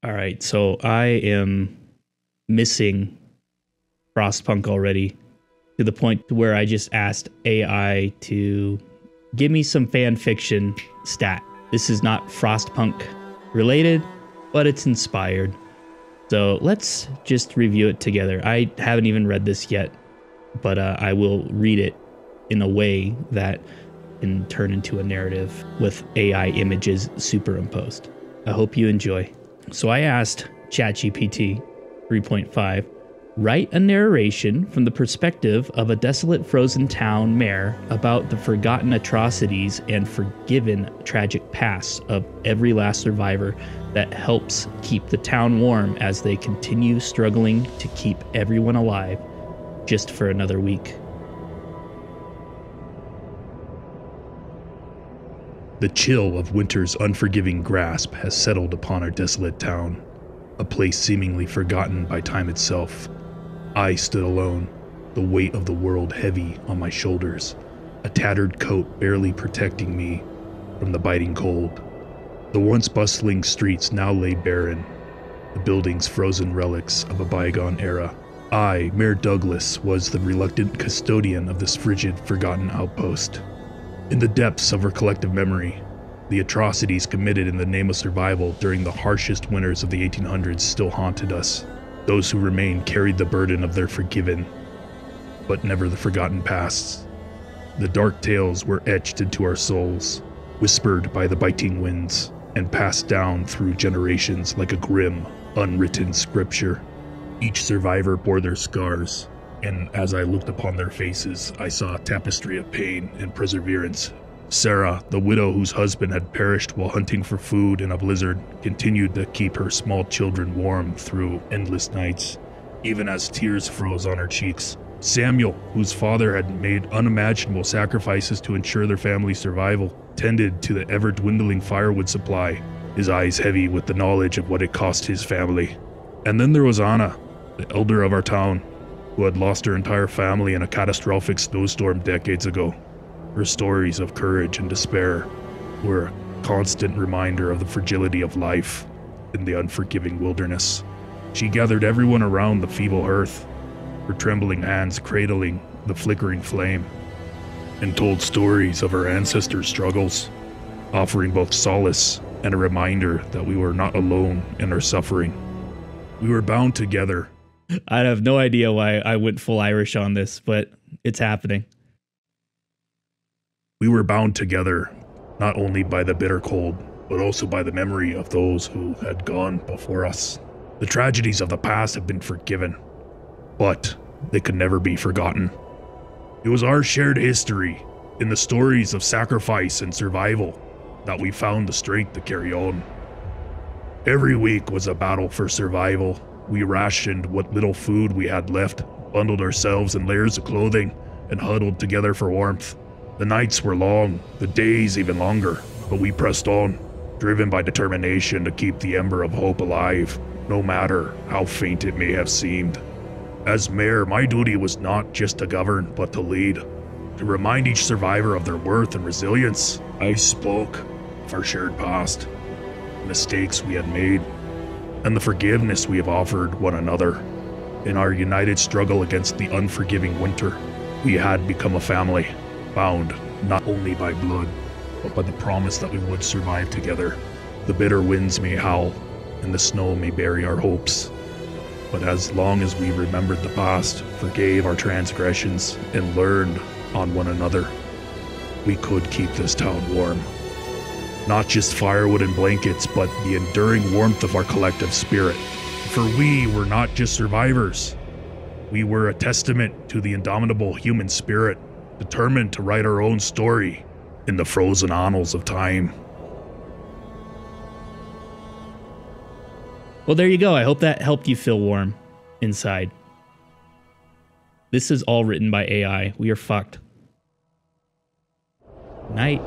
All right, so I am missing Frostpunk already to the point where I just asked AI to give me some fan fiction stat. This is not Frostpunk related, but it's inspired. So let's just review it together. I haven't even read this yet, but I will read it in a way that can turn into a narrative with AI images superimposed. I hope you enjoy. So I asked ChatGPT 3.5, write a narration from the perspective of a desolate frozen town mayor about the forgotten atrocities and forgiven tragic past of every last survivor that helps keep the town warm as they continue struggling to keep everyone alive just for another week. The chill of winter's unforgiving grasp has settled upon our desolate town, a place seemingly forgotten by time itself. I stood alone, the weight of the world heavy on my shoulders, a tattered coat barely protecting me from the biting cold. The once bustling streets now lay barren, the buildings frozen relics of a bygone era. I, Mayor Douglas, was the reluctant custodian of this frigid, forgotten outpost. In the depths of our collective memory, the atrocities committed in the name of survival during the harshest winters of the 1800s still haunted us. Those who remained carried the burden of their forgiven, but never the forgotten pasts. The dark tales were etched into our souls, whispered by the biting winds, and passed down through generations like a grim, unwritten scripture. Each survivor bore their scars, and as I looked upon their faces, I saw a tapestry of pain and perseverance. Sarah, the widow whose husband had perished while hunting for food in a blizzard, continued to keep her small children warm through endless nights, even as tears froze on her cheeks. Samuel, whose father had made unimaginable sacrifices to ensure their family's survival, tended to the ever-dwindling firewood supply, his eyes heavy with the knowledge of what it cost his family. And then there was Anna, the elder of our town, who had lost her entire family in a catastrophic snowstorm decades ago. Her stories of courage and despair were a constant reminder of the fragility of life in the unforgiving wilderness. She gathered everyone around the feeble hearth, her trembling hands cradling the flickering flame, and told stories of her ancestors' struggles, offering both solace and a reminder that we were not alone in our suffering. We were bound together. I have no idea why I went full Irish on this, but it's happening. We were bound together, not only by the bitter cold, but also by the memory of those who had gone before us. The tragedies of the past have been forgiven, but they could never be forgotten. It was our shared history, in the stories of sacrifice and survival, that we found the strength to carry on. Every week was a battle for survival. We rationed what little food we had left, bundled ourselves in layers of clothing, and huddled together for warmth. The nights were long, the days even longer, but we pressed on, driven by determination to keep the ember of hope alive, no matter how faint it may have seemed. As mayor, my duty was not just to govern, but to lead, to remind each survivor of their worth and resilience. I spoke of our shared past, the mistakes we had made, and the forgiveness we have offered one another. In our united struggle against the unforgiving winter, we had become a family, bound not only by blood, but by the promise that we would survive together. The bitter winds may howl, and the snow may bury our hopes, but as long as we remembered the past, forgave our transgressions, and learned on one another, we could keep this town warm. Not just firewood and blankets, but the enduring warmth of our collective spirit. For we were not just survivors. We were a testament to the indomitable human spirit, determined to write our own story in the frozen annals of time. Well, there you go. I hope that helped you feel warm inside. This is all written by AI. We are fucked. Night.